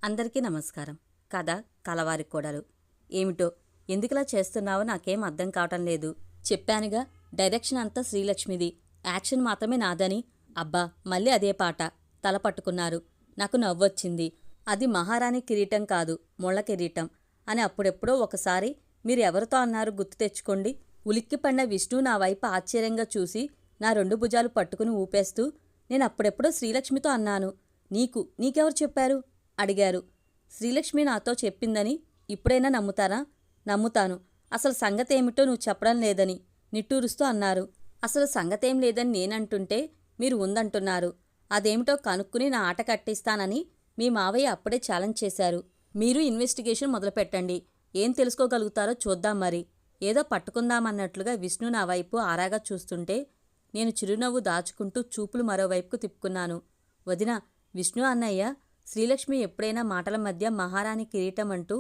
అందరికీ నమస్కారం. కథ కలవారి కోడలు. ఏమిటో ఎందుకులా చేస్తున్నావో నాకేం అర్థం కావటం లేదు. చెప్పానుగా, డైరెక్షన్ అంతా శ్రీలక్ష్మిది, యాక్షన్ మాత్రమే నాదని. అబ్బా, మళ్ళీ అదే పాట. తల పట్టుకున్నారు. నాకు నవ్వొచ్చింది. అది మహారాణి కిరీటం కాదు, ముళ్ళ కిరీటం అని అప్పుడెప్పుడో ఒకసారి మీరు ఎవరితో అన్నారు గుర్తు తెచ్చుకోండి. ఉలిక్కిపడిన విష్ణు నా వైపు ఆశ్చర్యంగా చూసి నా 2 భుజాలు పట్టుకుని ఊపేస్తూ, నేను అప్పుడెప్పుడో శ్రీలక్ష్మితో అన్నాను. నీకెవరు చెప్పారు అడిగారు. శ్రీలక్ష్మి నాతో చెప్పిందని ఇప్పుడైనా నమ్ముతారా? నమ్ముతాను. అసలు సంగతేమిటో నువ్వు చెప్పడం లేదని నిట్టూరుస్తూ అన్నారు. అసలు సంగతేం లేదని నేనంటుంటే మీరు ఉందంటున్నారు. అదేమిటో కనుక్కుని నా ఆట కట్టిస్తానని మీ మావయ్య అప్పుడే ఛాలెంజ్ చేశారు. మీరు ఇన్వెస్టిగేషన్ మొదలుపెట్టండి. ఏం తెలుసుకోగలుగుతారో చూద్దాం మరి. ఏదో పట్టుకుందామన్నట్లుగా విష్ణు నా వైపు ఆరాగా చూస్తుంటే నేను చిరునవ్వు దాచుకుంటూ చూపులు మరోవైపుకు తిప్పుకున్నాను. వదినా, విష్ణు అన్నయ్య శ్రీలక్ష్మి ఎప్పుడైనా మాటల మధ్య మహారాణి కిరీటం అంటూ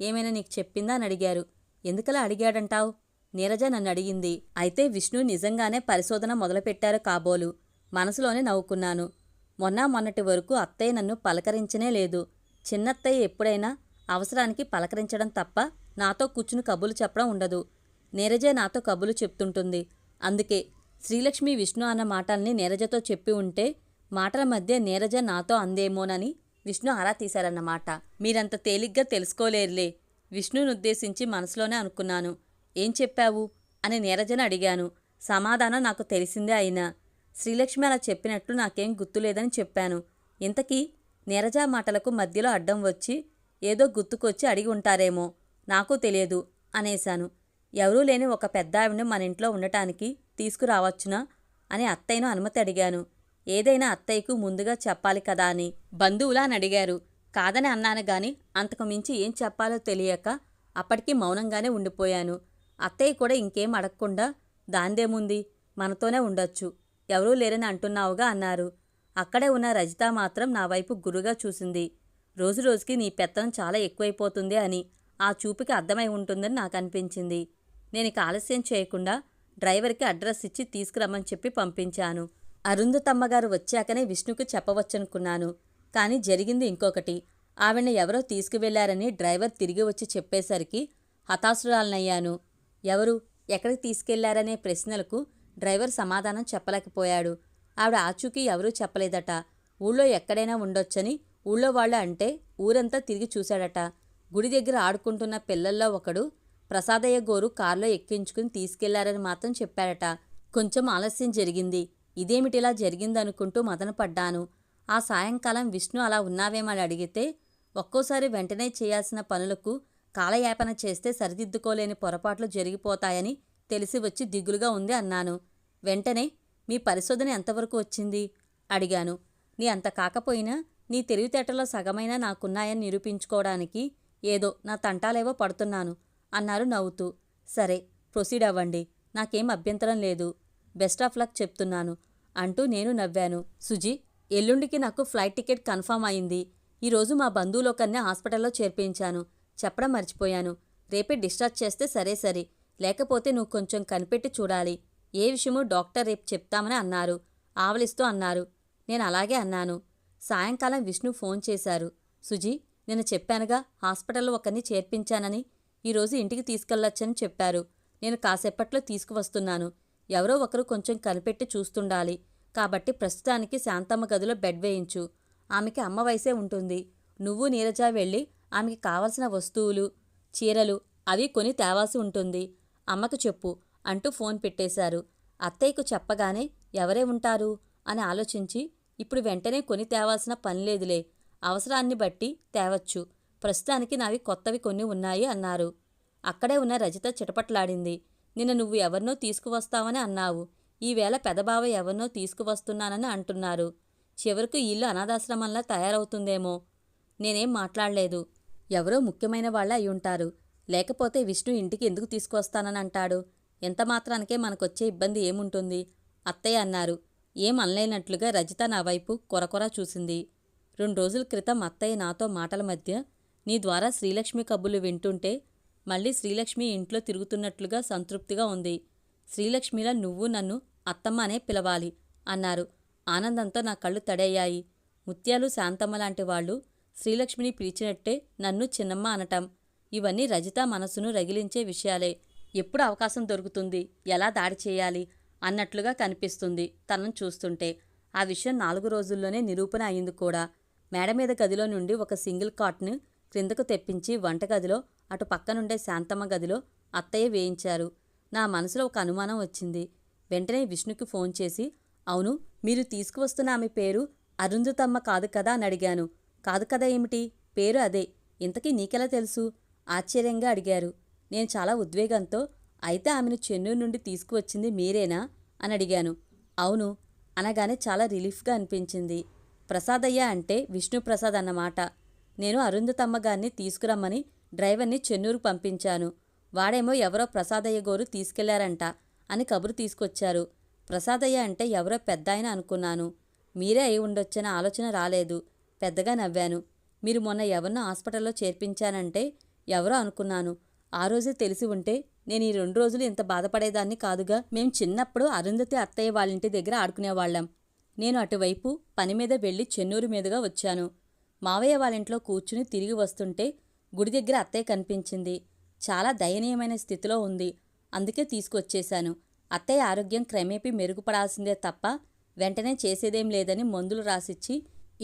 ఏమైనా నీకు చెప్పిందా అని అడిగారు. ఎందుకలా అడిగాడంటావు? నీరజ నన్ను అడిగింది. అయితే విష్ణు నిజంగానే పరిశోధన మొదలుపెట్టారు కాబోలు. మనసులోనే నవ్వుకున్నాను. మొన్నటి వరకు అత్తయ్య నన్ను పలకరించనే లేదు. చిన్నత్తయ్య ఎప్పుడైనా అవసరానికి పలకరించడం తప్ప నాతో కూర్చుని కబులు చెప్పడం ఉండదు. నీరజే నాతో కబులు చెప్తుంటుంది. అందుకే శ్రీలక్ష్మి విష్ణు అన్న మాటల్ని నీరజతో చెప్పి ఉంటే మాటల మధ్య నీరజ నాతో అందేమోనని విష్ణు ఆరా తీశారన్నమాట. మీరంత తేలిగ్గా తెలుసుకోలేరులే. విష్ణునుద్దేశించి మనసులోనే అనుకున్నాను. ఏం చెప్పావు అని నీరజను అడిగాను. సమాధానం నాకు తెలిసిందే అయినా శ్రీలక్ష్మి అలా చెప్పినట్లు నాకేం గుర్తులేదని చెప్పాను. ఇంతకీ నీరజ మాటలకు మధ్యలో అడ్డం వచ్చి ఏదో గుర్తుకొచ్చి అడిగి ఉంటారేమో, నాకు తెలియదు అనేశాను. ఎవరూ లేని ఒక పెద్దావిని మన ఇంట్లో ఉండటానికి తీసుకురావచ్చునా అని అత్తయ్యను అనుమతి అడిగాను. ఏదైనా అత్తయ్యకు ముందుగా చెప్పాలి కదా అని. బంధువులా అని అడిగారు. కాదని అన్నాను గాని అంతకు మించి ఏం చెప్పాలో తెలియక అప్పటికీ మౌనంగానే ఉండిపోయాను. అత్తయ్య కూడా ఇంకేం అడగకుండా దాందేముంది, మనతోనే ఉండొచ్చు, ఎవరూ లేరని అంటున్నావుగా అన్నారు. అక్కడే ఉన్న రజిత మాత్రం నా వైపు గురుగా చూసింది. రోజురోజుకి నీ పెత్తనం చాలా ఎక్కువైపోతుంది అని ఆ చూపుకి అర్థమై ఉంటుందని నాకు అనిపించింది. నేను ఇక ఆలస్యం చేయకుండా డ్రైవర్కి అడ్రస్ ఇచ్చి తీసుకురమ్మని చెప్పి పంపించాను. అరుంధతమ్మగారు వచ్చాకనే విష్ణుకు చెప్పవచ్చనుకున్నాను. కానీ జరిగింది ఇంకొకటి. ఆవిడ్ని ఎవరో తీసుకువెళ్లారని డ్రైవర్ తిరిగి వచ్చి చెప్పేసరికి హతాశురాలనయ్యాను. ఎవరు, ఎక్కడికి తీసుకెళ్లారనే ప్రశ్నలకు డ్రైవర్ సమాధానం చెప్పలేకపోయాడు. ఆవిడ ఆచూకీ ఎవరూ చెప్పలేదట. ఊళ్ళో ఎక్కడైనా ఉండొచ్చని ఊళ్ళో వాళ్ళు అంటే ఊరంతా తిరిగి చూశాడట. గుడి దగ్గర ఆడుకుంటున్న పిల్లల్లో ఒకడు ప్రసాదయ్య గోరు కారులో ఎక్కించుకుని తీసుకెళ్లారని మాత్రం చెప్పాడట. కొంచెం ఆలస్యం జరిగింది. ఇదేమిటిలా జరిగిందనుకుంటూ మదనపడ్డాను. ఆ సాయంకాలం విష్ణు అలా ఉన్నావేమని అడిగితే, ఒక్కోసారి వెంటనే చేయాల్సిన పనులకు కాలయాపన చేస్తే సరిదిద్దుకోలేని పొరపాట్లు జరిగిపోతాయని తెలిసి వచ్చి దిగులుగా ఉంది అన్నాను. వెంటనే మీ పరిశోధన ఎంతవరకు వచ్చింది అడిగాను. నీ అంత కాకపోయినా నీ తెలివితేటలో సగమైనా నాకున్నాయని నిరూపించుకోవడానికి ఏదో నా తంటాలేవో పడుతున్నాను అన్నారు నవ్వుతూ. సరే, ప్రొసీడ్ అవ్వండి, నాకేం అభ్యంతరం లేదు. బెస్ట్ ఆఫ్ లక్ చెప్తున్నాను అంటూ నేను నవ్వాను. సుజీ, ఎల్లుండికి నాకు ఫ్లైట్ టికెట్ కన్ఫర్మ్ అయింది. ఈరోజు మా బంధువులోకన్నే హాస్పిటల్లో చేర్పించాను. చెప్పడం మర్చిపోయాను. రేపే డిశ్చార్జ్ చేస్తే సరే, లేకపోతే నువ్వు కొంచెం కనిపెట్టి చూడాలి. ఏ విషయమో డాక్టర్ రేపు చెప్తామని అన్నారు. ఆవలిస్తూ అన్నారు. నేను అలాగే అన్నాను. సాయంకాలం విష్ణు ఫోన్ చేశారు. సుజీ, నేను చెప్పానుగా హాస్పిటల్లో ఒకరిని చేర్పించానని. ఈరోజు ఇంటికి తీసుకెళ్లొచ్చని చెప్పారు. నేను కాసేపట్లో తీసుకువస్తున్నాను. ఎవరో ఒకరు కొంచెం కనిపెట్టి చూస్తుండాలి. కాబట్టి ప్రస్తుతానికి శాంతమ్మ గదిలో బెడ్ వేయించు. ఆమెకి అమ్మ వయసే ఉంటుంది. నువ్వు నీరజ వెళ్ళి ఆమెకి కావలసిన వస్తువులు, చీరలు అవి కొని తేవాల్సి ఉంటుంది. అమ్మకు చెప్పు అంటూ ఫోన్ పెట్టేశారు. అత్తయ్యకు చెప్పగానే ఎవరే ఉంటారు అని ఆలోచించి, ఇప్పుడు వెంటనే కొని తేవాల్సిన పనిలేదులే, అవసరాన్ని బట్టి తేవచ్చు. ప్రస్తుతానికి నావి కొత్తవి కొన్ని ఉన్నాయి అన్నారు. అక్కడే ఉన్న రజిత చిటపట్లాడింది. నిన్న నువ్వు ఎవరినో తీసుకువస్తావని అన్నావు. ఈవేళ పెదబావ ఎవరినో తీసుకువస్తున్నానని అంటున్నారు. చివరకు ఇల్లు అనాథాశ్రమంలా తయారవుతుందేమో. నేనేం మాట్లాడలేదు. ఎవరో ముఖ్యమైన వాళ్ళే అయ్యుంటారు. లేకపోతే విష్ణు ఇంటికి ఎందుకు తీసుకువస్తానని అంటాడు? ఎంత మాత్రానికే మనకొచ్చే ఇబ్బంది ఏముంటుంది అత్తయ్య అన్నారు. ఏం అనలేనట్లుగా రజిత నా వైపు కొరకొర చూసింది. 2 రోజుల క్రితం అత్తయ్య నాతో మాటల మధ్య నీ ద్వారా శ్రీలక్ష్మి కబుర్లు వింటుంటే మళ్ళీ శ్రీలక్ష్మి ఇంట్లో తిరుగుతున్నట్లుగా సంతృప్తిగా ఉంది. శ్రీలక్ష్మిలా నువ్వు నన్ను అత్తమ్మ అనే పిలవాలి అన్నారు. ఆనందంతో నా కళ్ళు తడయ్యాయి. ముత్యాలు, శాంతమ్మ లాంటి వాళ్ళు శ్రీలక్ష్మిని పిలిచినట్టే నన్ను చిన్నమ్మ అనటం, ఇవన్నీ రజిత మనసును రగిలించే విషయాలే. ఎప్పుడు అవకాశం దొరుకుతుంది, ఎలా దాడి చేయాలి అన్నట్లుగా కనిపిస్తుంది తనను చూస్తుంటే. ఆ విషయం 4 రోజుల్లోనే నిరూపణ అయింది కూడా. మేడ మీద గదిలో నుండి ఒక సింగిల్ కాట్ను క్రిందకు తెప్పించి వంటగదిలో అటు పక్కనుండే శాంతమ్మ గదిలో అత్తయ్య వేయించారు. నా మనసులో ఒక అనుమానం వచ్చింది. వెంటనే విష్ణుకి ఫోన్ చేసి, అవును, మీరు తీసుకువస్తున్న ఆమె పేరు అరుంధతమ్మ కాదు కదా అని అడిగాను. కాదు కదా ఏమిటి, పేరు అదే. ఇంతకీ నీకెలా తెలుసు ఆశ్చర్యంగా అడిగారు. నేను చాలా ఉద్వేగంతో, అయితే ఆమెను చెన్నూరు నుండి తీసుకువచ్చింది మీరేనా అని అడిగాను. అవును అనగానే చాలా రిలీఫ్గా అనిపించింది. ప్రసాదయ్య అంటే విష్ణుప్రసాద్ అన్నమాట. నేను అరుంధతమ్మ గారిని తీసుకురమ్మని డ్రైవర్ని చెన్నూరు పంపించాను. వాడేమో ఎవరో ప్రసాదయ్య గోరు తీసుకెళ్లారంట అని కబురు తీసుకొచ్చారు. ప్రసాదయ్య అంటే ఎవరో పెద్దాయన అనుకున్నాను. మీరే అయి ఉండొచ్చన్న ఆలోచన రాలేదు. పెద్దగా నవ్వాను. మీరు మొన్న ఎవరినో హాస్పిటల్లో చేర్పించానంటే ఎవరో అనుకున్నాను. ఆ రోజే తెలిసి ఉంటే నేను ఈ 2 రోజులు ఇంత బాధపడేదాన్ని కాదుగా. మేం చిన్నప్పుడు అరుంధతి అత్తయ్య వాళ్ళింటి దగ్గర ఆడుకునేవాళ్లం. నేను అటువైపు పని మీద వెళ్లి చెన్నూరు మీదుగా వచ్చాను. మావయ్య వాళ్ళింట్లో కూర్చుని తిరిగి వస్తుంటే గుడి దగ్గర అత్తయ్య కనిపించింది. చాలా దయనీయమైన స్థితిలో ఉంది. అందుకే తీసుకొచ్చేశాను. అత్తయ్య ఆరోగ్యం క్రమేపీ మెరుగుపడాల్సిందే తప్ప వెంటనే చేసేదేం లేదని మందులు రాసిచ్చి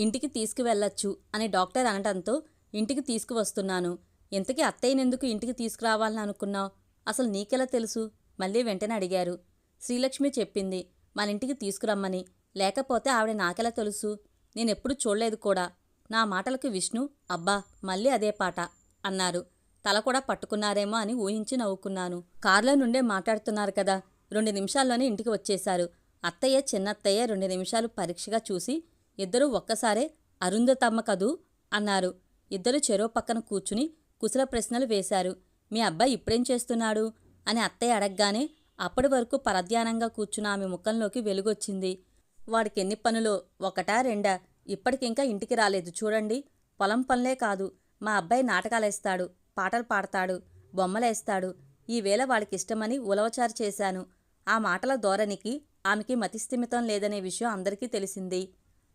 ఇంటికి తీసుకువెళ్ళొచ్చు అని డాక్టర్ అనడంతో ఇంటికి తీసుకువస్తున్నాను. ఇంతకీ అత్తయ్యనెందుకు ఇంటికి తీసుకురావాలని అనుకున్నావు? అసలు నీకెలా తెలుసు? మళ్ళీ వెంటనే అడిగారు. శ్రీలక్ష్మి చెప్పింది మన ఇంటికి తీసుకురమ్మని. లేకపోతే ఆవిడ నాకెలా తెలుసు? నేనెప్పుడు చూడలేదు కూడా. నా మాటలకు విష్ణు, అబ్బా మళ్ళీ అదే పాట అన్నారు. తల కూడా పట్టుకున్నారేమో అని ఊహించి నవ్వుకున్నాను. కారులో నుండే మాట్లాడుతున్నారు కదా, 2 నిమిషాల్లోనే ఇంటికి వచ్చేశారు. అత్తయ్య చిన్నత్తయ్య 2 నిమిషాలు పరీక్షగా చూసి, ఇద్దరూ ఒక్కసారే అరుంధతమ్మ కదూ అన్నారు. ఇద్దరు చెరో పక్కన కూర్చుని కుశల ప్రశ్నలు వేశారు. మీ అబ్బాయి ఇప్పుడేం చేస్తున్నాడు అని అత్తయ్య అడగగానే అప్పటి వరకు పరధ్యానంగా కూర్చున్న ఆమె ముఖంలోకి వెలుగొచ్చింది. వాడికెన్ని పనులో, 1 2 ఇప్పటికింకా ఇంటికి రాలేదు చూడండి. పొలం పనులే కాదు, మా అబ్బాయి నాటకాలేస్తాడు, పాటలు పాడతాడు, బొమ్మలేస్తాడు. ఈవేళ వాడికిష్టమని ఉలవచారు చేశాను. ఆ మాటల ధోరణికి ఆమెకి మతిస్థిమితం లేదనే విషయం అందరికీ తెలిసింది.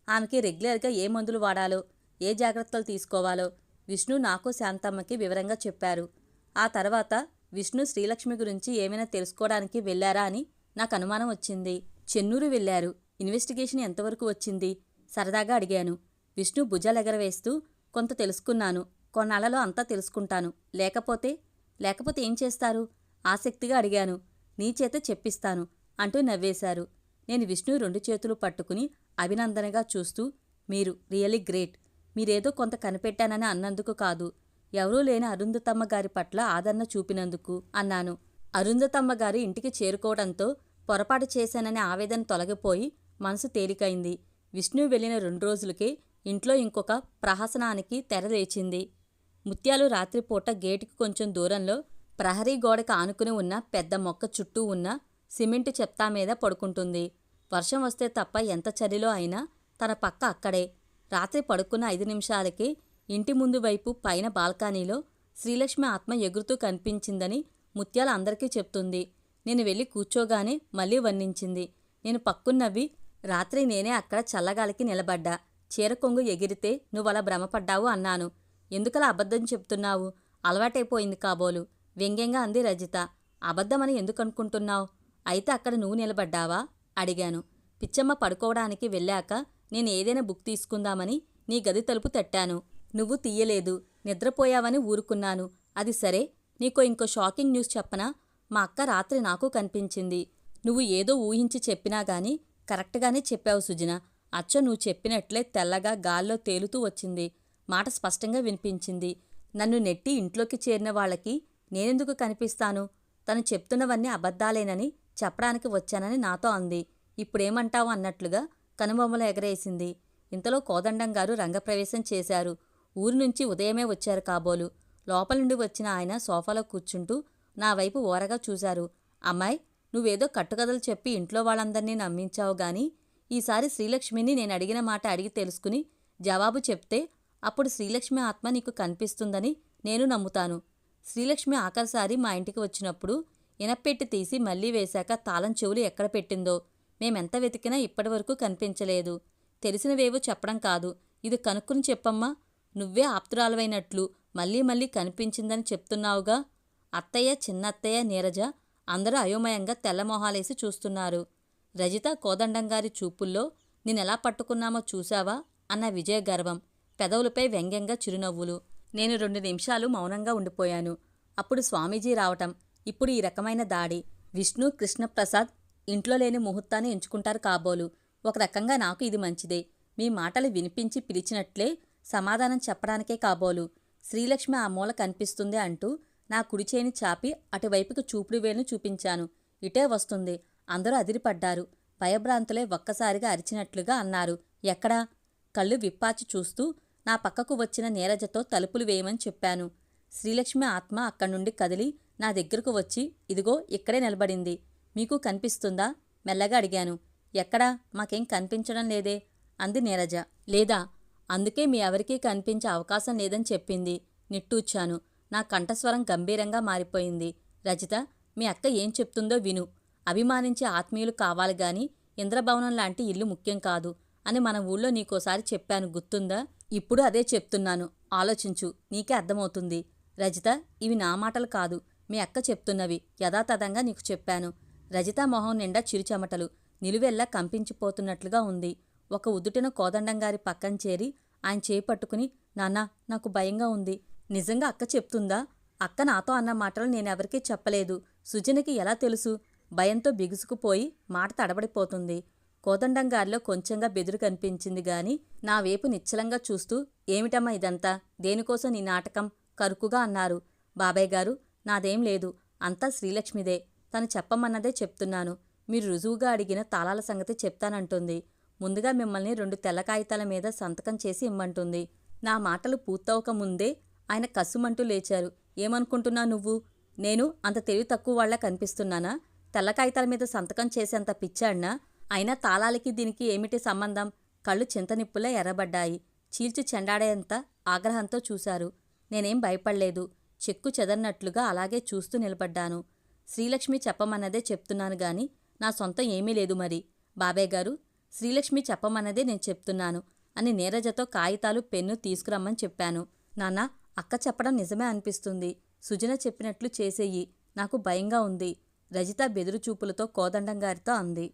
ఆమెకి రెగ్యులర్గా ఏ మందులు వాడాలో, ఏ జాగ్రత్తలు తీసుకోవాలో విష్ణు నాకు శాంతమ్మకి వివరంగా చెప్పారు. ఆ తర్వాత విష్ణు శ్రీలక్ష్మి గురించి ఏమైనా తెలుసుకోవడానికి వెళ్లారా అని నాకు అనుమానం వచ్చింది. చెన్నూరు వెళ్లారు. ఇన్వెస్టిగేషన్ ఎంతవరకు వచ్చింది సరదాగా అడిగాను. విష్ణు భుజాలెగరవేస్తూ, కొంత తెలుసుకున్నాను, కొన్నాళ్లలో అంతా తెలుసుకుంటాను. లేకపోతే ఏం చేస్తారు ఆసక్తిగా అడిగాను. నీ చేత చెప్పిస్తాను అంటూ నవ్వేశారు. నేను విష్ణు 2 చేతులు పట్టుకుని అభినందనగా చూస్తూ, మీరు రియల్లీ గ్రేట్. మీరేదో కొంత కనిపెట్టానని అన్నందుకు కాదు, ఎవరూ లేని అరుంధతమ్మ గారి పట్ల ఆదరణ చూపినందుకు అన్నాను. అరుంధతమ్మ గారి ఇంటికి చేరుకోవడంతో పొరపాటు చేశాననే ఆవేదన తొలగిపోయి మనసు తేలికైంది. విష్ణు వెళ్లిన 2 రోజులకే ఇంట్లో ఇంకొక ప్రహసనానికి తెరలేచింది. ముత్యాలు రాత్రిపూట గేటుకి కొంచెం దూరంలో ప్రహరీ గోడకు ఆనుకుని ఉన్న పెద్ద మొక్క చుట్టూ ఉన్న సిమెంటు చెప్తా మీద పడుకుంటుంది. వర్షం వస్తే తప్ప ఎంత చలిలో అయినా తన పక్క అక్కడే. రాత్రి పడుకున్న 5 నిమిషాలకే ఇంటి ముందు వైపు పైన బాల్కనీలో శ్రీలక్ష్మి ఆత్మ ఎగురుతూ కనిపించిందని ముత్యాలు అందరికీ చెప్తుంది. నేను వెళ్ళి కూర్చోగానే మళ్ళీ వర్ణించింది. నేను పక్కున్నవి, రాత్రి నేనే అక్కడ చల్లగాలికి నిలబడ్డా. చీర కొంగు ఎగిరితే నువ్వలా భ్రమపడ్డావు అన్నాను. ఎందుకలా అబద్ధం చెప్తున్నావు? అలవాటైపోయింది కాబోలు వ్యంగ్యంగా అంది రజిత. అబద్ధమని ఎందుకనుకుంటున్నావు? అయితే అక్కడ నువ్వు నిలబడ్డావా అడిగాను. పిచ్చమ్మ పడుకోవడానికి వెళ్ళాక నేను ఏదైనా బుక్ తీసుకుందామని నీ గది తలుపు తట్టాను. నువ్వు తీయలేదు. నిద్రపోయావని ఊరుకున్నాను. అది సరే, ఇంకో షాకింగ్ న్యూస్ చెప్పనా? మా అక్క రాత్రి నాకు కనిపించింది. నువ్వు ఏదో ఊహించి చెప్పినా గానీ కరెక్ట్గానే చెప్పావు సుజన. అచ్చ నువ్వు చెప్పినట్లే తెల్లగా గాల్లో తేలుతూ వచ్చింది. మాట స్పష్టంగా వినిపించింది. నన్ను నెట్టి ఇంట్లోకి చేరిన వాళ్ళకి నేనెందుకు కనిపిస్తాను? తను చెప్తున్నవన్నీ అబద్ధాలేనని చెప్పడానికి వచ్చానని నాతో అంది. ఇప్పుడేమంటావు అన్నట్లుగా కనుబొమ్మలు ఎగరేసింది. ఇంతలో కోదండంగారు రంగప్రవేశం చేశారు. ఊరి నుంచి ఉదయమే వచ్చారు కాబోలు. లోపల నుండి వచ్చిన ఆయన సోఫాలో కూర్చుంటూ నా వైపు ఓరగా చూశారు. అమ్మాయి, నువ్వేదో కట్టుకథలు చెప్పి ఇంట్లో వాళ్ళందర్నీ నమ్మించావు గాని ఈసారి శ్రీలక్ష్మిని నేను అడిగిన మాట అడిగి తెలుసుకుని జవాబు చెప్తే అప్పుడు శ్రీలక్ష్మి ఆత్మ నీకు కనిపిస్తుందని నేను నమ్ముతాను. శ్రీలక్ష్మి ఆఖరిసారి మా ఇంటికి వచ్చినప్పుడు ఇనప్పెట్టి తీసి మళ్లీ వేశాక తాళం చెవులు ఎక్కడ పెట్టిందో మేమెంత వెతికినా ఇప్పటివరకు కనిపించలేదు. తెలిసినవేవో చెప్పడం కాదు, ఇది కనుక్కుని చెప్పమ్మా. నువ్వే ఆప్తురాలవైనట్లు మళ్ళీ మళ్ళీ కనిపించిందని చెప్తున్నావుగా. అత్తయ్య, చిన్నత్తయ్య, నీరజ అందరూ అయోమయంగా తెల్లమొహాలేసి చూస్తున్నారు. రజిత, కోదండంగారి చూపుల్లో నేనెలా పట్టుకున్నామో చూశావా అన్న విజయ గర్వం, పెదవులపై వ్యంగ్యంగా చిరునవ్వులు. నేను 2 నిమిషాలు మౌనంగా ఉండిపోయాను. అప్పుడు స్వామీజీ రావటం, ఇప్పుడు ఈ రకమైన దాడి. విష్ణు, కృష్ణప్రసాద్ ఇంట్లో లేని ముహూర్తాన్ని ఎంచుకుంటారు కాబోలు. ఒక రకంగా నాకు ఇది మంచిదే. మీ మాటలు వినిపించి పిలిచినట్లే సమాధానం చెప్పడానికే కాబోలు. శ్రీలక్ష్మి ఆ మూల కనిపిస్తుంది అంటూ నా కుడిచేయిని చాపి అటువైపుకి చూపుడు వేలును చూపించాను. ఇటే వస్తుంది. అందరూ అదిరిపడ్డారు. భయభ్రాంతులై ఒక్కసారిగా అరిచినట్లుగా అన్నారు. ఎక్కడా? కళ్ళు విప్పాచి చూస్తూ నా పక్కకు వచ్చిన నీరజతో తలుపులు వేయమని చెప్పాను. శ్రీలక్ష్మి ఆత్మ అక్కడ్నుండి కదిలి నా దగ్గరకు వచ్చి, ఇదిగో ఇక్కడే నిలబడింది. మీకు కనిపిస్తుందా? మెల్లగా అడిగాను. ఎక్కడా? మాకేం కనిపించడం లేదే అంది నీరజ. లేదా? అందుకే మీ ఎవరికీ కనిపించే అవకాశం లేదని చెప్పింది. నిట్టూర్చాను. నా కంఠస్వరం గంభీరంగా మారిపోయింది. రజిత, మీ అక్క ఏం చెప్తుందో విను. అభిమానించే ఆత్మీయులు కావాలి గాని ఇంద్రభవనం లాంటి ఇల్లు ముఖ్యం కాదు అని మన ఊళ్ళో నీకోసారి చెప్పాను, గుర్తుందా? ఇప్పుడు అదే చెప్తున్నాను. ఆలోచించు, నీకే అర్థమవుతుంది. రజిత, ఇవి నా మాటలు కాదు, మీ అక్క చెప్తున్నవి. యథాతథంగా నీకు చెప్పాను. రజిత మొహం నిండా చిరుచెమటలు, నిలువెల్లా కంపించిపోతున్నట్లుగా ఉంది. ఒక ఉదుటిన కోదండంగారి పక్కన చేరి ఆయన చేయి పట్టుకుని, నాన్నా, నాకు భయంగా ఉంది. నిజంగా అక్క చెప్తుందా? అక్క నాతో అన్న మాటలు నేనెవరికీ చెప్పలేదు. సుజనకి ఎలా తెలుసు? భయంతో బిగుసుకుపోయి మాట తడబడిపోతుంది. కోదండంగారిలో కొంచెంగా బెదురు కనిపించింది గాని నా వైపు నిశ్చలంగా చూస్తూ, ఏమిటమ్మా ఇదంతా? దేనికోసం నీ నాటకం? కరుకుగా అన్నారు. బాబాయ్ గారు, నాదేం లేదు. అంతా శ్రీలక్ష్మిదే. తను చెప్పమన్నదే చెప్తున్నాను. మీరు రుజువుగా అడిగిన తాళాల సంగతి చెప్తానంటుంది. ముందుగా మిమ్మల్ని 2 తెల్ల కాగితాల మీద సంతకం చేసి ఇమ్మంటుంది. నా మాటలు పూర్తవక ముందే ఆయన కస్సుమంటూ లేచారు. ఏమనుకుంటున్నా నువ్వు? నేను అంత తెలివి తక్కువ వాళ్ళ కనిపిస్తున్నానా? తెల్ల కాగితాల మీద సంతకం చేసేంత పిచ్చాడినా? అయినా తాళాలకి దీనికి ఏమిటి సంబంధం? కళ్ళు చింతనిప్పులా ఎర్రబడ్డాయి. చీల్చి చెండాడేంత ఆగ్రహంతో చూశారు. నేనేం భయపడలేదు. చెక్కు చెదర్నట్లుగా అలాగే చూస్తూ నిలబడ్డాను. శ్రీలక్ష్మి చెప్పమన్నదే చెప్తున్నాను గాని నా సొంతం ఏమీ లేదు మరి. బాబాయ్ గారు, శ్రీలక్ష్మి చెప్పమన్నదే నేను చెప్తున్నాను అని నీరజతో కాగితాలు, పెన్ను తీసుకురమ్మని చెప్పాను. నాన్నా, అక్క చెప్పడం నిజమే అనిపిస్తుంది. సుజన చెప్పినట్లు చేసేయి. నాకు భయంగా ఉంది. రజిత బెదురు చూపులతో కోదండంగారితో అంది.